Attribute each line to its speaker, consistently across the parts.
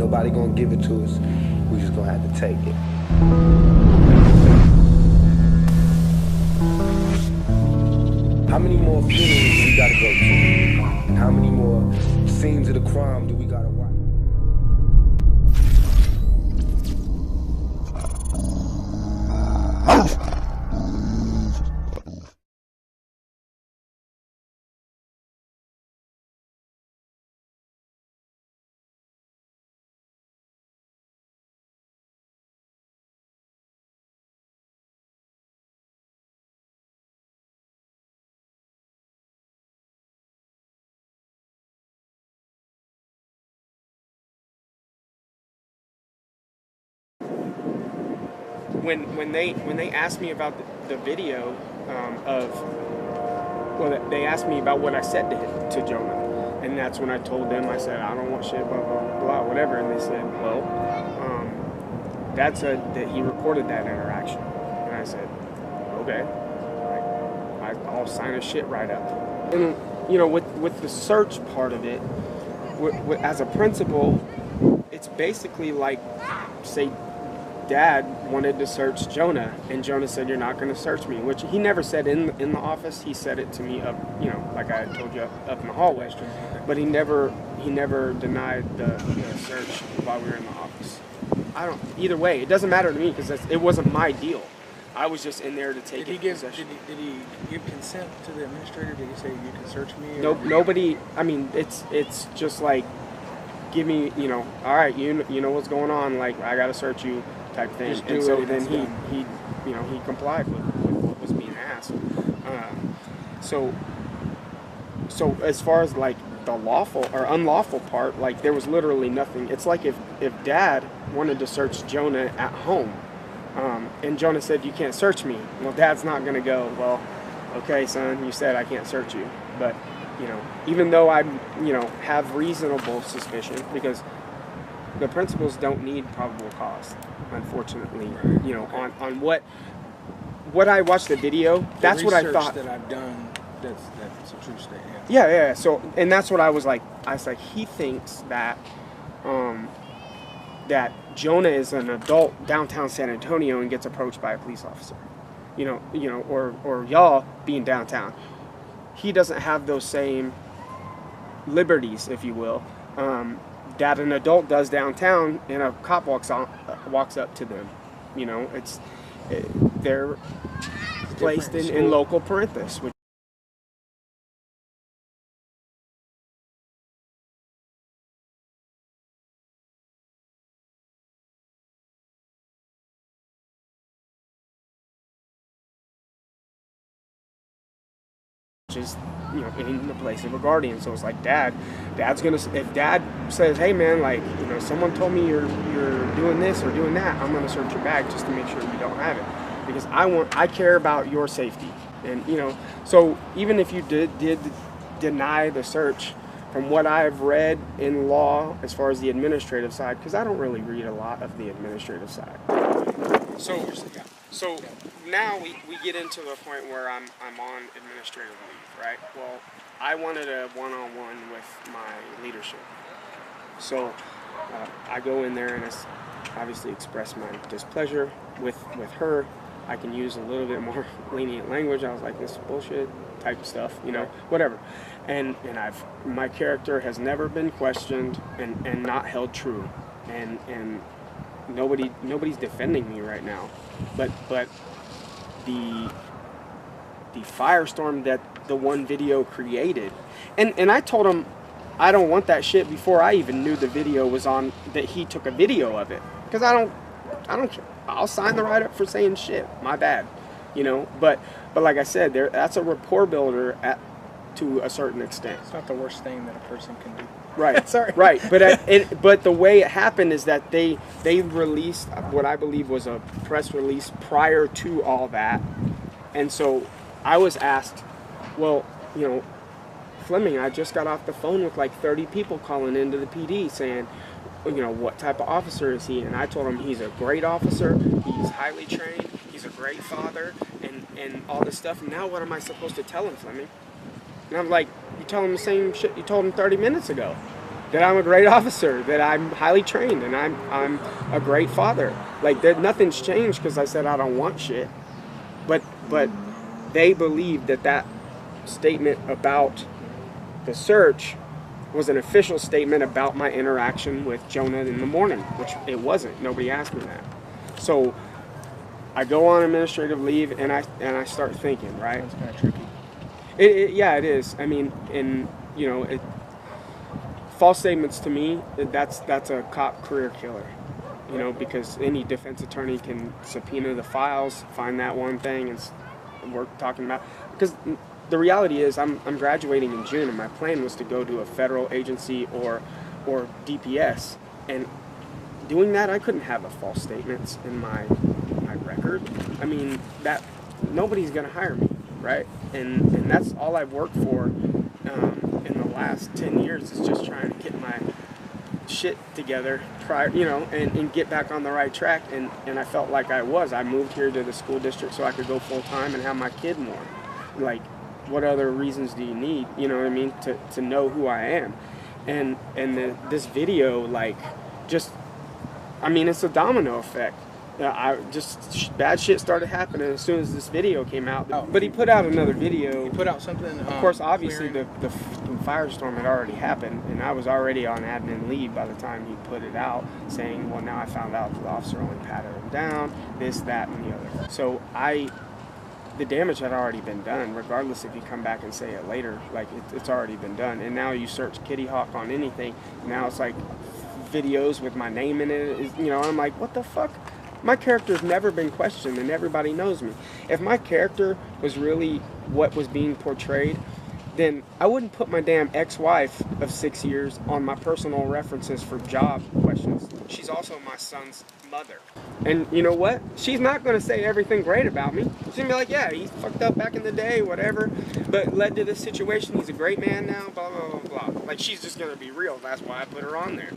Speaker 1: nobody gonna give it to us. We just gonna have to take it. How many more funerals do we gotta go to? And how many more scenes of the crime do we gotta watch?
Speaker 2: When they asked me about the video they asked me about what I said to Jonah, and that's when I told them, I said, I don't want shit, blah blah blah, whatever, and they said, well, Dad said that he recorded that interaction, and I said, okay, I'll sign a shit right up. And you know, with the search part of it, as a principal, it's basically like, say, Dad wanted to search Jonah, and Jonah said, "You're not going to search me," which he never said in the office. He said it to me up, you know, like I told you, up in the hallway. But he never denied the search while we were in the office. Either way, it doesn't matter to me because it wasn't my deal. I was just in there to take possession.
Speaker 3: Did he give consent to the administrator? Did he say you can search me?
Speaker 2: Nope, nobody. I mean, it's just like, give me, you know, all right, you know what's going on. Like, I got to search you, type thing. And so then he complied with what was being asked. So as far as like the lawful or unlawful part, like there was literally nothing. It's like if Dad wanted to search Jonah at home, and Jonah said, "You can't search me." Well, Dad's not gonna go, "Well, okay, son, you said I can't search you," but you know, even though I, you know, have reasonable suspicion, because the principals don't need probable cause, unfortunately. You know, on what I watched the video, that's what I thought.
Speaker 3: That I've done, that's a true statement.
Speaker 2: Yeah. So, and that's what I was like, he thinks that that Jonah is an adult downtown San Antonio and gets approached by a police officer. You know, or y'all being downtown. He doesn't have those same liberties, if you will, that an adult does downtown, and a cop walks up to them. You know, they're placed in local parenthesis, which is, you know, in the place of a guardian. So it's like Dad's gonna, if Dad says, "Hey man, like, you know, someone told me you're doing this or doing that," I'm gonna search your bag just to make sure you don't have it, because I care about your safety. And you know, so even if you did deny the search, from what I've read in law as far as the administrative side, because I don't really read a lot of the administrative side. So now we get into the point where I'm on administrative leave, right? Well, I wanted a one-on-one with my leadership. So I go in there and obviously express my displeasure with her. I can use a little bit more lenient language. I was like, this is bullshit type of stuff, you know, whatever. And my character has never been questioned and not held true. And nobody's defending me right now. But the firestorm that the one video created, and I told him I don't want that shit before I even knew the video was on, that he took a video of it, because I don't care. I'll sign the write-up for saying shit, my bad, you know. But like I said, that's a rapport builder to a certain extent.
Speaker 3: It's not the worst thing that a person can do.
Speaker 2: Right.
Speaker 3: Sorry.
Speaker 2: Right. But the way it happened is that they released what I believe was a press release prior to all that, and so I was asked, well, you know, Fleming, I just got off the phone with like 30 people calling into the PD saying, you know, what type of officer is he? And I told him he's a great officer, he's highly trained, he's a great father, and all this stuff. Now what am I supposed to tell him, Fleming? And I'm like, you tell him the same shit you told him 30 minutes ago. that I'm a great officer, that I'm highly trained, and I'm a great father. Like, nothing's changed because I said I don't want shit. But they believed that statement about the search was an official statement about my interaction with Jonah in the morning, which it wasn't. Nobody asked me that. So I go on administrative leave, and I start thinking, right?
Speaker 3: That's kind of tricky.
Speaker 2: Yeah, it is. I mean, and you know, false statements to me, that's a cop career killer. You know, because any defense attorney can subpoena the files, find that one thing, and we're talking about. Because the reality is, I'm graduating in June, and my plan was to go to a federal agency or DPS, and doing that, I couldn't have a false statements in my record. I mean, that nobody's gonna hire me, right? And that's all I've worked for in the last 10 years is just trying to get my shit together prior, you know, and get back on the right track, and I felt like I moved here to the school district so I could go full time and have my kid more. Like, what other reasons do you need, you know what I mean, to know who I am? And this video, like, just, I mean, it's a domino effect. Bad shit started happening as soon as this video came out. But he put out another video.
Speaker 3: He put out something.
Speaker 2: Of course, obviously, the firestorm had already happened, and I was already on admin leave by the time he put it out, saying, well, now I found out the officer only patted him down, this, that, and the other. So the damage had already been done, regardless if you come back and say it later. Like, it's already been done. And now you search Kitty Hawk on anything, now it's like videos with my name in it. You know, I'm like, what the fuck? My character's never been questioned, and everybody knows me. If my character was really what was being portrayed, then I wouldn't put my damn ex-wife of 6 years on my personal references for job questions. She's also my son's mother. And you know what? She's not going to say everything great about me. She's going to be like, yeah, he's fucked up back in the day, whatever, but led to this situation. He's a great man now, blah, blah, blah, blah. Like, she's just going to be real. That's why I put her on there.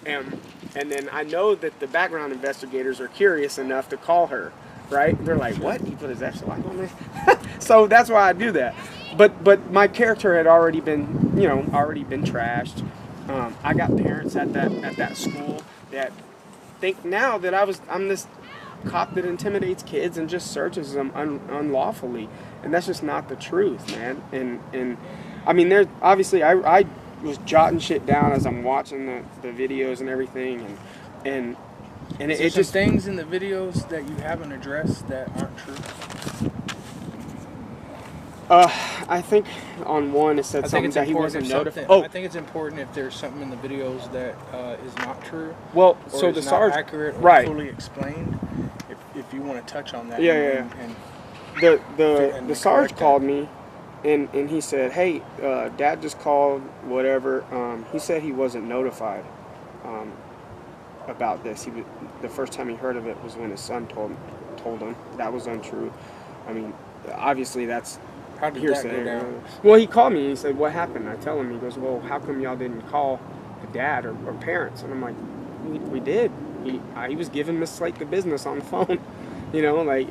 Speaker 2: And then I know that the background investigators are curious enough to call her, right? They're like, what? He put his ex-wife on there? So that's why I do that. But my character had already been, you know, trashed. I got parents at that school that think now that I'm this cop that intimidates kids and just searches them unlawfully, and that's just not the truth, man. And I mean, there's obviously I was jotting shit down as I'm watching the videos and everything, and it's just
Speaker 3: things in the videos that you haven't addressed that aren't true.
Speaker 2: I think on one it said something that he wasn't notified.
Speaker 3: I think it's important if there's something in the videos that is not true.
Speaker 2: Well,
Speaker 3: or
Speaker 2: so
Speaker 3: is
Speaker 2: the
Speaker 3: not
Speaker 2: sergeant,
Speaker 3: accurate or
Speaker 2: right?
Speaker 3: Fully explained. If you want to touch on that.
Speaker 2: Yeah.
Speaker 3: And
Speaker 2: the sergeant called me, and he said, "Hey, Dad just called. Whatever. He said he wasn't notified about this. The first time he heard of it was when his son told him. That was untrue. I mean, obviously that's."
Speaker 3: How did that go down?
Speaker 2: Well, he called me and he said, what happened? I tell him, he goes, well, how come y'all didn't call the dad or parents? And I'm like, we did. He was giving Miss Slate the business on the phone. You know, like,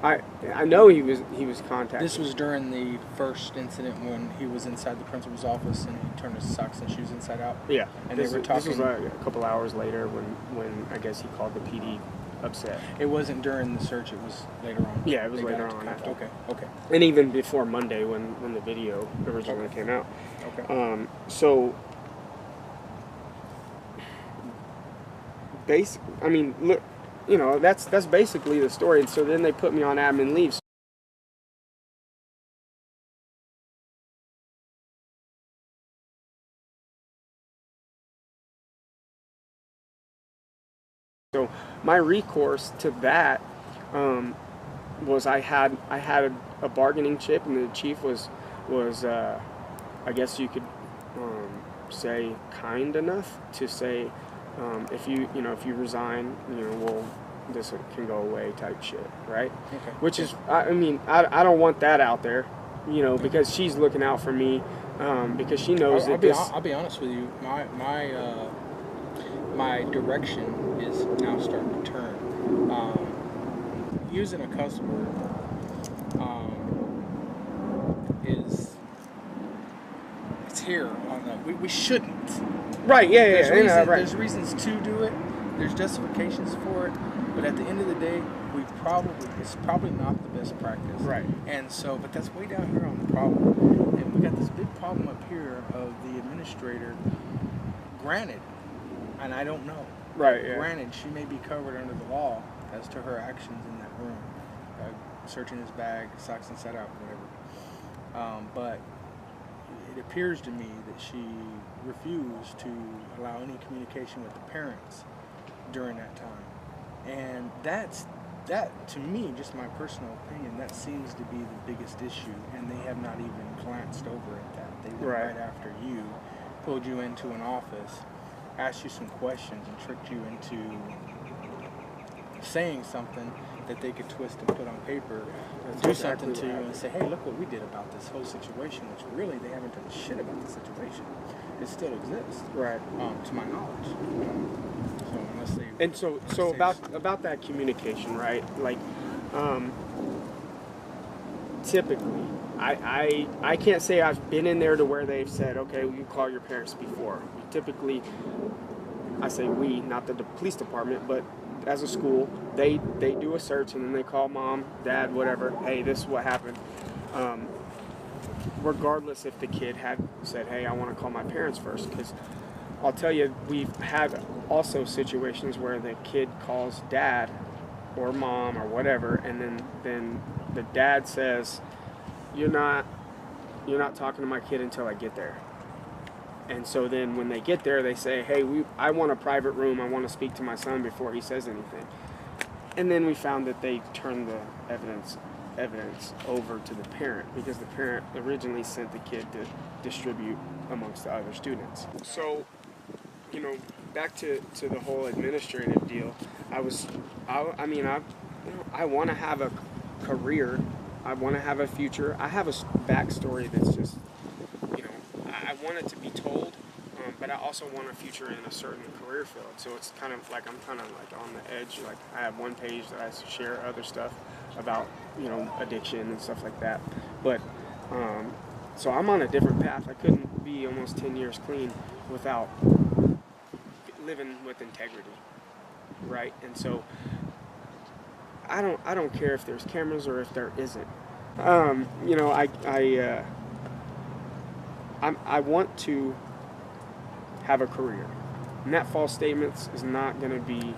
Speaker 2: I know he was contacted.
Speaker 3: This was during the first incident when he was inside the principal's office and he turned his socks and shoes inside out?
Speaker 2: Yeah.
Speaker 3: And they were talking.
Speaker 2: This was a couple hours later when I guess he called the PD upset.
Speaker 3: It wasn't during the search, it was later on.
Speaker 2: Yeah, it was later on. After.
Speaker 3: Okay.
Speaker 2: And even before Monday when the video originally came out.
Speaker 3: Okay.
Speaker 2: So I mean, look, you know, that's basically the story. And so then they put me on admin leave. So my recourse to that was I had a bargaining chip, and the chief was I guess you could say kind enough to say if you resign, this can go away type shit, right?
Speaker 3: Okay.
Speaker 2: Which is I mean I don't want that out there, because she's looking out for me because she knows
Speaker 3: I'll be honest with you, my direction is now starting to turn. Using a cuss word it's here on the. We shouldn't.
Speaker 2: Right, yeah,
Speaker 3: There's
Speaker 2: yeah,
Speaker 3: reasons,
Speaker 2: right.
Speaker 3: There's reasons to do it. There's justifications for it. But at the end of the day, it's probably not the best practice.
Speaker 2: Right.
Speaker 3: And so, but that's way down here on the problem. And we got this big problem up here of the administrator. Granted, and I don't know.
Speaker 2: Right, yeah.
Speaker 3: Granted, she may be covered under the law as to her actions in that room. Searching his bag, socks inside out, whatever. But it appears to me that she refused to allow any communication with the parents during that time. And that to me, just my personal opinion, that seems to be the biggest issue, and they have not even glanced over at that. They went right after you, pulled you into an office, asked you some questions, and tricked you into saying something that they could twist and put on paper, do something to you and say, hey, look what we did about this whole situation, which really they haven't done shit about the situation. It still exists,
Speaker 2: right?
Speaker 3: To my knowledge. So unless they
Speaker 2: and so about that communication, right? Like, typically, I can't say I've been in there to where they've said, okay, you call your parents before. Typically, I say we, not the police department, but as a school, they do a search and then they call mom, dad, whatever. Hey, this is what happened. Regardless if the kid had said, hey, I want to call my parents first, because I'll tell you, we've had also situations where the kid calls dad or mom or whatever, and then the dad says, you're not talking to my kid until I get there. And so then when they get there, they say, hey, I want a private room. I want to speak to my son before he says anything. And then we found that they turned the evidence over to the parent, because the parent originally sent the kid to distribute amongst the other students. So, back to the whole administrative deal, I want to have a career. I want to have a future. I have a backstory that's just, I want it to be told, but I also want a future in a certain career field. So it's kind of like I'm kind of like on the edge. Like I have one page that I share other stuff about, addiction and stuff like that. But so I'm on a different path. I couldn't be almost 10 years clean without living with integrity, right? And so I don't care if there's cameras or if there isn't. I want to have a career. And that false statements is not going to be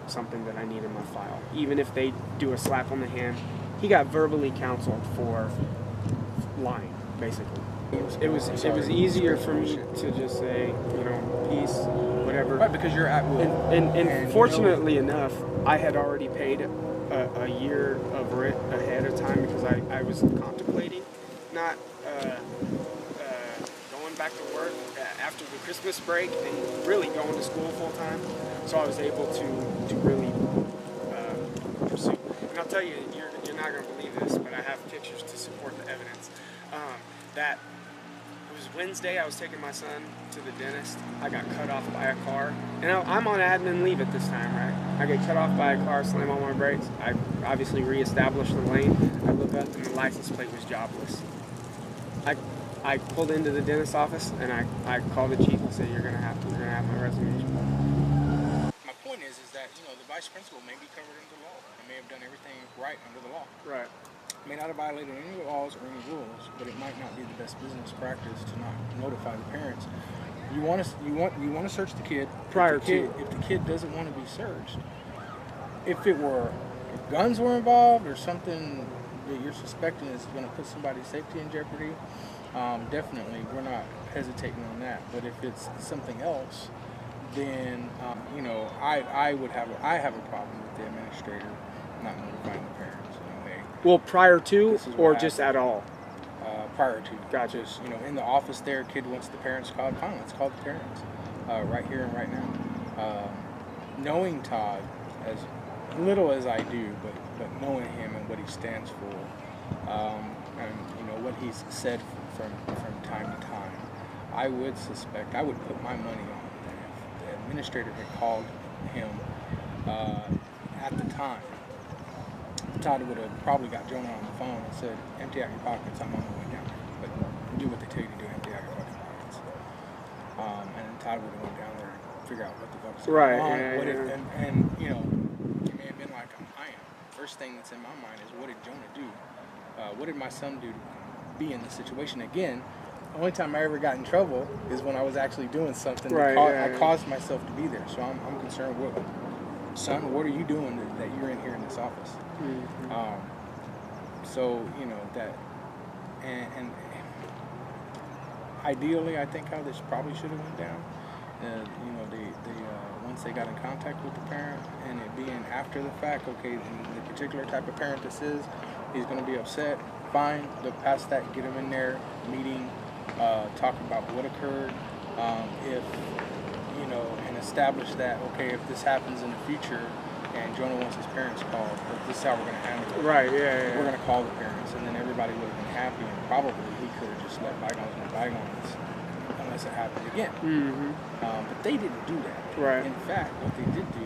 Speaker 2: something that I need in my file. Even if they do a slap on the hand, he got verbally counseled for lying, basically. It was easier for me to just say, peace, whatever.
Speaker 3: Right, because you're at will.
Speaker 2: And fortunately enough, I had already paid a year of rent ahead of time, because I was contemplating not going back to work after the Christmas break and really going to school full time. So I was able to really pursue. And I'll tell you, you're not going to believe this, but I have pictures to support the evidence. That it was Wednesday, I was taking my son to the dentist. I got cut off by a car. And I'm on admin leave at this time, right? I get cut off by a car, slam on my brakes. I obviously reestablished the lane. I look up and the license plate was jobless. I pulled into the dentist's office and I called the chief and said, you're gonna have my resignation.
Speaker 3: My point is that the vice principal may be covered under the law. They may have done everything right under the law.
Speaker 2: Right.
Speaker 3: May not have violated any laws or any rules, but it might not be the best business practice to not notify the parents. You want to search the kid if the kid doesn't want to be searched. If guns were involved or something that you're suspecting is going to put somebody's safety in jeopardy, definitely we're not hesitating on that. But if it's something else, then I have a problem with the administrator not notifying the parents.
Speaker 2: Well, prior to or just at all?
Speaker 3: Prior to.
Speaker 2: Gotcha.
Speaker 3: Just, in the office there, kid wants the parents called. Fine, let's call the parents right here and right now. Knowing Todd as little as I do, but knowing him and what he stands for, and what he's said from time to time, I would put my money on that if the administrator had called him at the time, Todd would have probably got Jonah on the phone and said, empty out your pockets, I'm on my way down there. But do what they tell you to do, empty out your fucking pockets. figure out what the fuck's
Speaker 2: Right,
Speaker 3: going on.
Speaker 2: yeah,
Speaker 3: What
Speaker 2: yeah.
Speaker 3: And you know, you may have been like I am. First thing that's in my mind is, what did Jonah do? What did my son do to be in this situation? Again, the only time I ever got in trouble is when I was actually doing something.
Speaker 2: Right,
Speaker 3: I caused myself to be there. So I'm concerned with, son, what are you doing that you're in here in this office?
Speaker 2: Mm-hmm.
Speaker 3: So, you know, that, and ideally, I think how this probably should have went down. You know, they once they got in contact with the parent, and it being after the fact, okay, the particular type of parent this is, he's going to be upset. Fine, look past that, get him in there, meeting, talk about what occurred. If you know, and establish that, okay, if this happens in the future, and Jonah wants his parents called, but this is how we're going to handle it.
Speaker 2: Right, yeah.
Speaker 3: We're going to call the parents, and then everybody would have been happy, and probably he could have just let bygones be bygones, unless it happened again.
Speaker 2: Mm-hmm.
Speaker 3: But they didn't do that.
Speaker 2: Right.
Speaker 3: In fact, what they did do,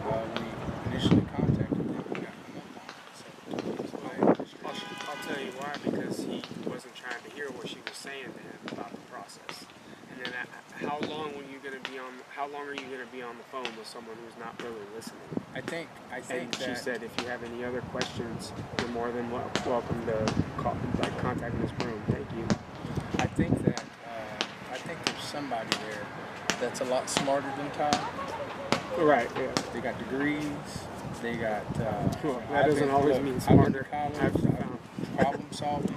Speaker 3: when we initially contacted them, we got them up on it. So,
Speaker 2: I'll tell you why, because he wasn't trying to hear what she was saying to him about the process. And then how long are you going to be on the phone with someone who's not really listening?
Speaker 3: I think
Speaker 2: And
Speaker 3: that
Speaker 2: she said, if you have any other questions, you're more than welcome to contact Ms. Broom. Thank you.
Speaker 3: I think there's somebody there that's a lot smarter than Todd.
Speaker 2: Right, yeah.
Speaker 3: They got degrees. They got.
Speaker 2: That doesn't always mean smarter.
Speaker 3: Problem solving.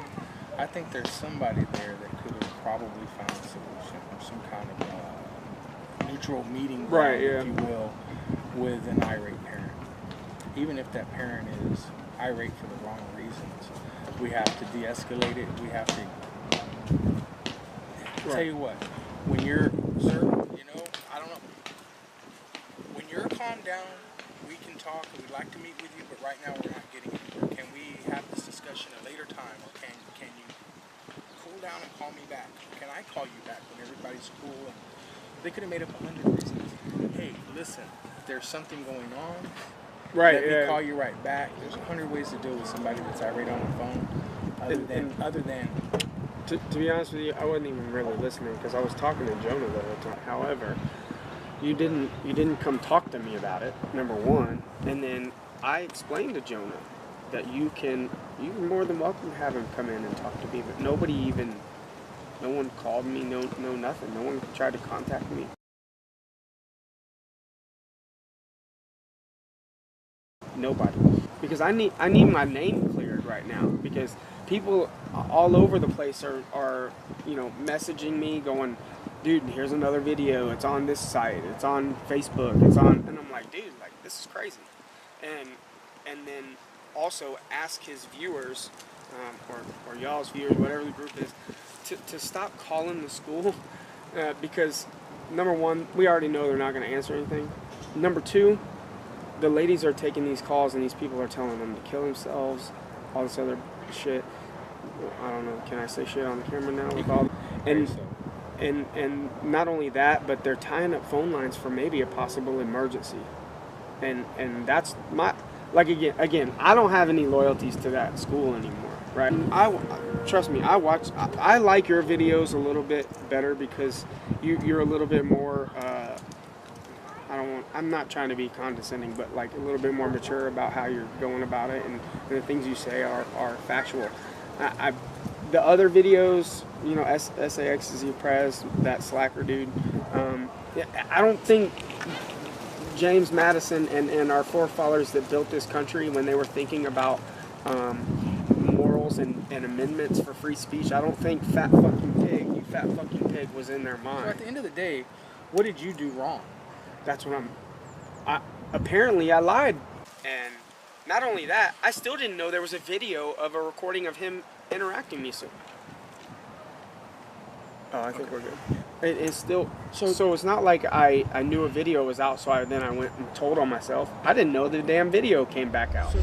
Speaker 3: I think there's somebody there that could have probably found a solution, or some kind of neutral meeting ground,
Speaker 2: right, yeah.
Speaker 3: if you will, with an irate parent. Even if that parent is irate for the wrong reasons, we have to de-escalate it. We have to.
Speaker 2: Right.
Speaker 3: Tell you what, when you're, sir, you know, I don't know. When you're calmed down, we can talk, and we'd like to meet with you, but right now we're not getting anywhere. Can we have this discussion a later time, or can you cool down and call me back? Can I call you back when everybody's cool? And they could have made up 100 reasons. Hey, listen, there's something going on.
Speaker 2: Right,
Speaker 3: Let
Speaker 2: yeah.
Speaker 3: me call you right back. There's 100 ways to deal with somebody that's irate on the phone. Other than
Speaker 2: To be honest with you, I wasn't even really listening because I was talking to Jonah the whole time. However, you didn't come talk to me about it, number one. And then I explained to Jonah that you're more than welcome to have him come in and talk to me. But no one called me, no nothing. No one tried to contact me. Nobody. Because I need my name cleared right now, because people all over the place are messaging me going, dude, here's another video, it's on this site, it's on Facebook, and I'm like, dude, like, this is crazy. And then also ask his viewers, or y'all's viewers, whatever the group is, to stop calling the school, because number one, we already know they're not going to answer anything. Number two, the ladies are taking these calls and these people are telling them to kill themselves, all this other shit. I don't know, can I say shit on the camera now? With all, and not only that, but they're tying up phone lines for maybe a possible emergency. And that's my, like, again, I don't have any loyalties to that school anymore, right? Trust me, I like your videos a little bit better because you're a little bit more, I'm not trying to be condescending, but like a little bit more mature about how you're going about it, and the things you say are factual. The other videos, SAXZ Prez, that slacker dude, I don't think James Madison and our forefathers that built this country, when they were thinking about morals and amendments for free speech, I don't think you fat fucking pig was in their mind.
Speaker 3: So at the end of the day, what did you do wrong?
Speaker 2: That's what apparently I lied. And not only that, I still didn't know there was a video of a recording of him interacting me. So I think we're good. It's still, so it's not like I knew a video was out, so I went and told on myself. I didn't know the damn video came back out.
Speaker 3: So